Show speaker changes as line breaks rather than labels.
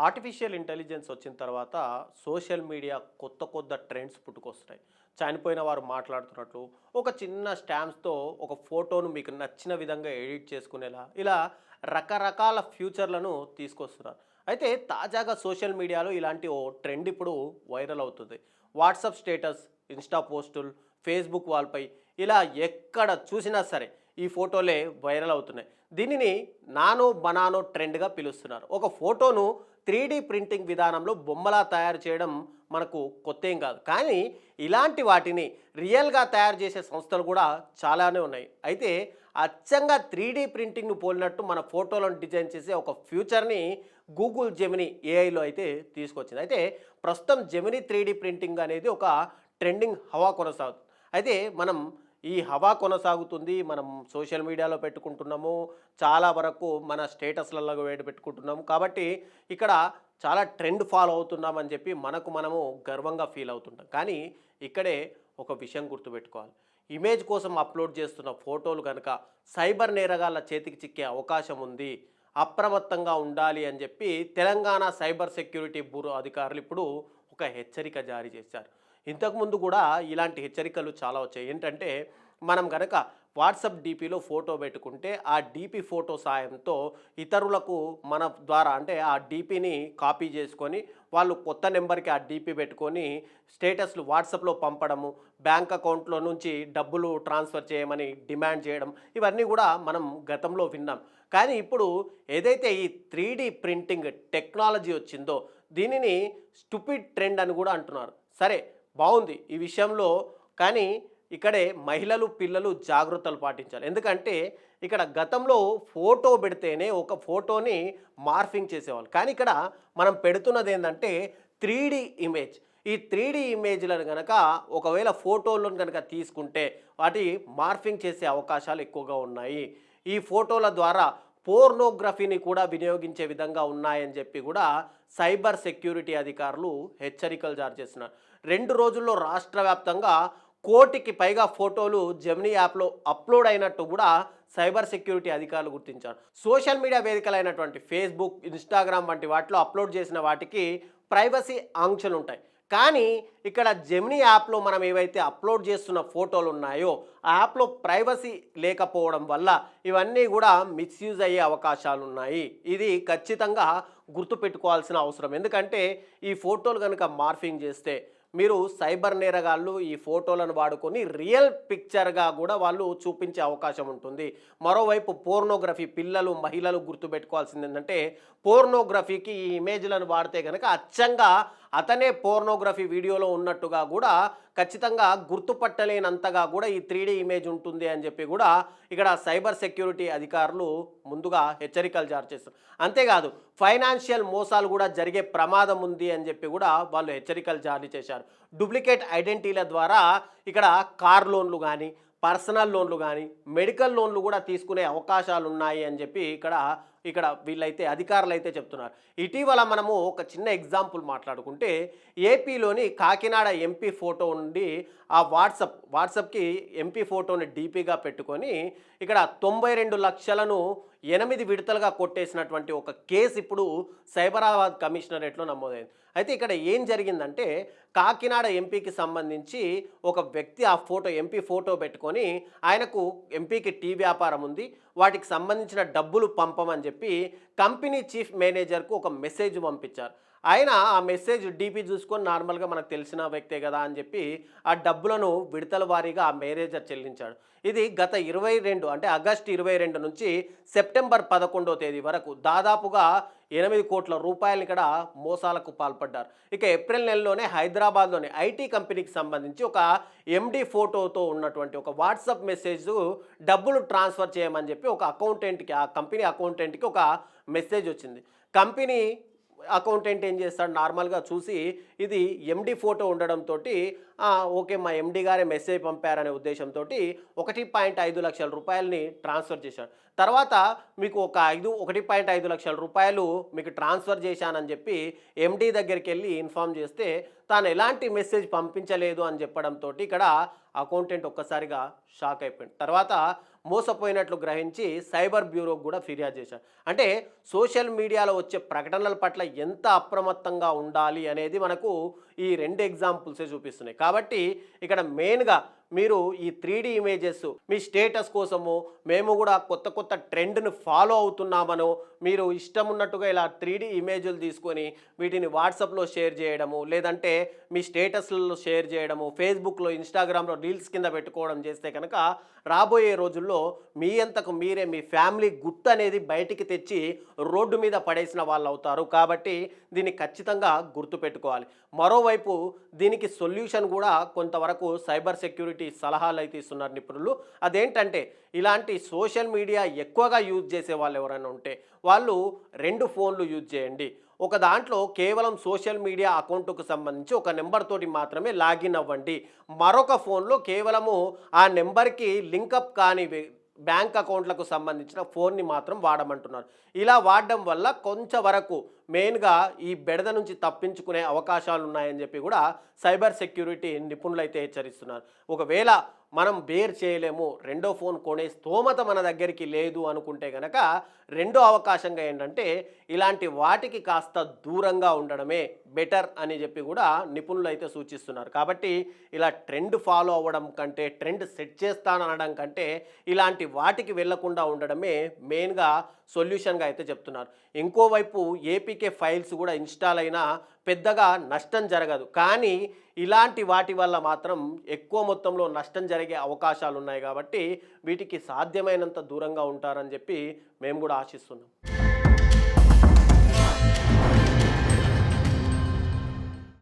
Artificial intelligence వచ్చిన తర్వాత social media కొత్త కొత్త ట్రెండ్స్ పుట్టుకొస్తున్నాయి. చనిపోయిన వారు మాట్లాడుతున్నట్లు ఒక చిన్న స్టాంప్స్తో ఒక ఫోటోను మీకు నచ్చిన విధంగా ఎడిట్ చేసుకునేలా ఇలా రకరకాల ఫ్యూచర్లను తీసుకొస్తున్నారు. అయితే తాజాగా సోషల్ మీడియాలో ఇలాంటి ఓ ట్రెండ్ ఇప్పుడు వైరల్ అవుతుంది. వాట్సాప్ స్టేటస్, ఇన్స్టా పోస్టులు, ఫేస్బుక్ వాల్పై ఇలా ఎక్కడ చూసినా సరే ఈ ఫోటోలే వైరల్ అవుతున్నాయి. దీనిని నానో బనానో ట్రెండ్గా పిలుస్తున్నారు. ఒక ఫోటోను 3D ప్రింటింగ్ విధానంలో బొమ్మలా తయారు చేయడం మనకు కొత్త ఏం కాదు. కానీ ఇలాంటి వాటిని రియల్గా తయారు చేసే సంస్థలు కూడా చాలానే ఉన్నాయి. అయితే అచ్చంగా 3D ప్రింటింగ్ను పోలినట్టు మన ఫోటోలను డిజైన్ చేసే ఒక ఫ్యూచర్ని గూగుల్ జెమినీ ఏఐలో అయితే తీసుకొచ్చింది. అయితే ప్రస్తుతం జెమినీ 3D ప్రింటింగ్ అనేది ఒక ట్రెండింగ్ హవా కొనసాగుతుంది. అయితే మనం ఈ హవా కొనసాగుతుంది. మనం సోషల్ మీడియాలో పెట్టుకుంటున్నాము. చాలా వరకు మన స్టేటస్లలో పెట్టుకుంటున్నాము. కాబట్టి ఇక్కడ చాలా ట్రెండ్ ఫాలో అవుతున్నామని చెప్పి మనకు మనము గర్వంగా ఫీల్ అవుతుంటాం. కానీ ఇక్కడే ఒక విషయం గుర్తుపెట్టుకోవాలి. ఇమేజ్ కోసం అప్లోడ్ చేస్తున్న ఫోటోలు కనుక సైబర్ నేరగాళ్ళ చేతికి చిక్కే అవకాశం ఉంది. అప్రమత్తంగా ఉండాలి అని చెప్పి తెలంగాణ సైబర్ సెక్యూరిటీ బ్యూరో అధికారులు ఇప్పుడు ఒక హెచ్చరిక జారీ చేశారు. ఇంతకుముందు కూడా ఇలాంటి హెచ్చరికలు చాలా వచ్చాయి. ఏంటంటే మనం కనుక వాట్సాప్ డీపీలో ఫోటో పెట్టుకుంటే ఆ డీపీ ఫోటో సాయంతో ఇతరులకు మన ద్వారా అంటే ఆ డీపీని కాపీ చేసుకొని వాళ్ళు కొత్త నెంబర్కి ఆ డీపీ పెట్టుకొని స్టేటస్లు వాట్సాప్లో పంపడము, బ్యాంక్ అకౌంట్లో నుంచి డబ్బులు ట్రాన్స్ఫర్ చేయమని డిమాండ్ చేయడం, ఇవన్నీ కూడా మనం గతంలో విన్నాం. కానీ ఇప్పుడు ఏదైతే ఈ 3D ప్రింటింగ్ టెక్నాలజీ వచ్చిందో దీనిని స్టూపిడ్ ట్రెండ్ అని కూడా అంటున్నారు. సరే, బాగుంది ఈ విషయంలో. కానీ ఇక్కడే మహిళలు, పిల్లలు జాగ్రత్తలు పాటించాలి. ఎందుకంటే ఇక్కడ గతంలో ఫోటో పెడితేనే ఒక ఫోటోని మార్ఫింగ్ చేసేవాళ్ళు. కానీ ఇక్కడ మనం పెడుతున్నది ఏంటంటే 3D ఇమేజ్. ఈ 3D ఇమేజ్లను కనుక ఒకవేళ ఫోటోలను కనుక తీసుకుంటే వాటి మార్ఫింగ్ చేసే అవకాశాలు ఎక్కువగా ఉన్నాయి. ఈ ఫోటోల ద్వారా పోర్నోగ్రఫీని కూడా వినియోగించే విధంగా ఉన్నాయని చెప్పి కూడా సైబర్ సెక్యూరిటీ అధికారులు హెచ్చరికలు జారీ చేస్తున్నారు. 2 రోజుల్లో రాష్ట్ర వ్యాప్తంగా 1,00,00,000కి పైగా ఫోటోలు జెమినీ యాప్లో అప్లోడ్ అయినట్టు కూడా సైబర్ సెక్యూరిటీ అధికారులు గుర్తించారు. సోషల్ మీడియా వేదికలైనటువంటి ఫేస్బుక్, ఇన్స్టాగ్రామ్ వంటి వాటిలో అప్లోడ్ చేసిన వాటికి ప్రైవసీ ఆంక్షలు ఉంటాయి. కానీ ఇక్కడ జెమినీ యాప్లో మనం ఏవైతే అప్లోడ్ చేస్తున్న ఫోటోలు ఉన్నాయో ఆ యాప్లో ప్రైవసీ లేకపోవడం వల్ల ఇవన్నీ కూడా మిస్యూజ్ అయ్యే అవకాశాలు ఉన్నాయి. ఇది ఖచ్చితంగా గుర్తుపెట్టుకోవాల్సిన అవసరం. ఎందుకంటే ఈ ఫోటోలు కనుక మార్ఫింగ్ చేస్తే మీరు సైబర్ నేరగాళ్ళు ఈ ఫోటోలను వాడుకొని రియల్ పిక్చర్గా కూడా వాళ్ళు చూపించే అవకాశం ఉంటుంది. మరోవైపు పోర్నోగ్రఫీ, పిల్లలు, మహిళలు గుర్తుపెట్టుకోవాల్సింది ఏంటంటే పోర్నోగ్రఫీకి ఈ ఇమేజ్లను వాడితే కనుక అచ్చంగా అతనే పోర్నోగ్రఫీ వీడియోలో ఉన్నట్టుగా కూడా ఖచ్చితంగా గుర్తుపట్టలేనంతగా కూడా ఈ 3D ఇమేజ్ ఉంటుంది అని చెప్పి కూడా ఇక్కడ సైబర్ సెక్యూరిటీ అధికారులు ముందుగా హెచ్చరికలు జారీ చేస్తారు. అంతేకాదు ఫైనాన్షియల్ మోసాలు కూడా జరిగే ప్రమాదం ఉంది అని చెప్పి కూడా వాళ్ళు హెచ్చరికలు జారీ చేశారు. డూప్లికేట్ ఐడెంటిటీల ద్వారా ఇక్కడ కార్ లోన్లు కానీ, పర్సనల్ లోన్లు కానీ, మెడికల్ లోన్లు కూడా తీసుకునే అవకాశాలు ఉన్నాయి అని చెప్పి ఇక్కడ వీళ్ళైతే అధికారులు అయితే చెప్తున్నారు. ఇటీవల మనము ఒక చిన్న ఎగ్జాంపుల్ మాట్లాడుకుంటే ఏపీలోని కాకినాడ ఎంపీ ఫోటో ఉండి ఆ వాట్సాప్కి ఎంపీ ఫోటోని డీపీగా పెట్టుకొని ఇక్కడ 92 లక్షలను 8 విడతలుగా కొట్టేసినటువంటి ఒక కేసు ఇప్పుడు సైబరాబాద్ కమిషనరేట్లో నమోదైంది. అయితే ఇక్కడ ఏం జరిగిందంటే కాకినాడ ఎంపీకి సంబంధించి ఒక వ్యక్తి ఆ ఎంపీ ఫోటో పెట్టుకొని ఆయనకు ఎంపీకి టీ వ్యాపారం ఉంది, వాటికి సంబంధించిన డబ్బులు పంపమని చెప్పి కంపెనీ చీఫ్ మేనేజర్కు ఒక మెసేజ్ పంపించారు. ఆయన ఆ మెసేజ్ డీపీ చూసుకొని నార్మల్గా మనకు తెలిసిన వ్యక్తే కదా అని చెప్పి ఆ డబ్బులను విడతల వారీగా ఆ మేనేజర్ చెల్లించాడు. ఇది గత 22 అంటే ఆగస్టు 22 నుంచి సెప్టెంబర్ 11వ తేదీ వరకు దాదాపుగా 8 కోట్ల రూపాయలు ఇక్కడ మోసాలకు పాల్పడ్డారు. ఇక ఏప్రిల్ నెలలోనే హైదరాబాద్లోని ఐటీ కంపెనీకి సంబంధించి ఒక ఎండి ఫోటోతో ఉన్నటువంటి ఒక వాట్సాప్ మెసేజ్ డబ్బులు ట్రాన్స్ఫర్ చేయమని చెప్పి ఒక అకౌంటెంట్కి, ఆ కంపెనీ అకౌంటెంట్కి ఒక మెసేజ్ వచ్చింది. కంపెనీ అకౌంటెంట్ ఏం చేస్తాడు, నార్మల్గా చూసి ఇది ఎండి ఫోటో ఉండడంతో ఓకే మా ఎండి గారే మెసేజ్ పంపారనే ఉద్దేశంతో 1.5 లక్షల రూపాయలని ట్రాన్స్ఫర్ చేశాడు. తర్వాత మీకు 1.5 లక్షల రూపాయలు మీకు ట్రాన్స్ఫర్ చేశానని చెప్పి ఎండి దగ్గరికి వెళ్ళి ఇన్ఫామ్ చేస్తే తాను ఎలాంటి మెసేజ్ పంపించలేదు అని చెప్పడంతో ఇక్కడ అకౌంటెంట్ ఒక్కసారిగా షాక్ అయిపోయింది. తర్వాత మోసపోయినట్లు గ్రహించి సైబర్ బ్యూరోకు కూడా ఫిర్యాదు చేశారు. అంటే సోషల్ మీడియాలో వచ్చే ప్రకటనల పట్ల ఎంత అప్రమత్తంగా ఉండాలి అనేది మనకు ఈ 2 ఎగ్జాంపుల్సే చూపిస్తున్నాయి. కాబట్టి ఇక్కడ మెయిన్గా మీరు ఈ 3D ఇమేజెస్ మీ స్టేటస్ కోసము మేము కూడా కొత్త కొత్త ట్రెండ్ను ఫాలో అవుతున్నామనో మీరు ఇష్టం ఉన్నట్టుగా ఇలా 3D ఇమేజ్లు తీసుకొని వీటిని వాట్సాప్లో షేర్ చేయడము, లేదంటే మీ స్టేటస్లలో షేర్ చేయడము, ఫేస్బుక్లో ఇన్స్టాగ్రామ్లో రీల్స్ కింద పెట్టుకోవడం చేస్తే కనుక రాబోయే రోజుల్లో మీ అంతకు మీరే మీ ఫ్యామిలీ గుర్తు అనేది బయటికి తెచ్చి రోడ్డు మీద పడేసిన వాళ్ళు అవుతారు. కాబట్టి దీన్ని ఖచ్చితంగా గుర్తుపెట్టుకోవాలి. మరోవైపు దీనికి సొల్యూషన్ కూడా కొంతవరకు సైబర్ సెక్యూరిటీ సలహాలు అయితే ఇస్తున్నారు నిపుణులు. అదేంటంటే ఇలాంటి సోషల్ మీడియా ఎక్కువగా యూజ్ చేసే వాళ్ళు ఎవరైనా ఉంటే వాళ్ళు 2 ఫోన్లు యూజ్ చేయండి. ఒక దాంట్లో కేవలం సోషల్ మీడియా అకౌంట్కు సంబంధించి ఒక నెంబర్ తోటి మాత్రమే లాగిన్ అవ్వండి. మరొక ఫోన్లో కేవలము ఆ నెంబర్కి లింకప్ కాని బ్యాంక్ అకౌంట్లకు సంబంధించిన ఫోన్ని మాత్రం వాడమంటున్నారు. ఇలా వాడడం వల్ల కొంచెం వరకు మెయిన్గా ఈ బెడద నుంచి తప్పించుకునే అవకాశాలు ఉన్నాయని చెప్పి కూడా సైబర్ సెక్యూరిటీ నిపుణులు అయితే హెచ్చరిస్తున్నారు. ఒకవేళ మనం బేర్ చేయలేము, రెండో ఫోన్ కొనే స్తోమత మన దగ్గరికి లేదు అనుకుంటే కనుక రెండో అవకాశంగా ఏంటంటే ఇలాంటి వాటికి కాస్త దూరంగా ఉండడమే బెటర్ అని చెప్పి కూడా నిపుణులు అయితే సూచిస్తున్నారు. కాబట్టి ఇలా ట్రెండ్ ఫాలో అవ్వడం కంటే, ట్రెండ్ సెట్ చేస్తాననడం కంటే ఇలాంటి వాటికి వెళ్లకుండా ఉండడమే మెయిన్గా సొల్యూషన్గా అయితే చెప్తున్నారు. ఇంకోవైపు ఏపీకే ఫైల్స్ కూడా ఇన్స్టాల్ అయినా పెద్దగా నష్టం జరగదు, కానీ ఇలాంటి వాటి వల్ల మాత్రం ఎక్కువ మొత్తంలో నష్టం జరిగే అవకాశాలు ఉన్నాయి. కాబట్టి వీటికి సాధ్యమైనంత దూరంగా ఉంటారని చెప్పి మేము కూడా ఆశిస్తున్నాం.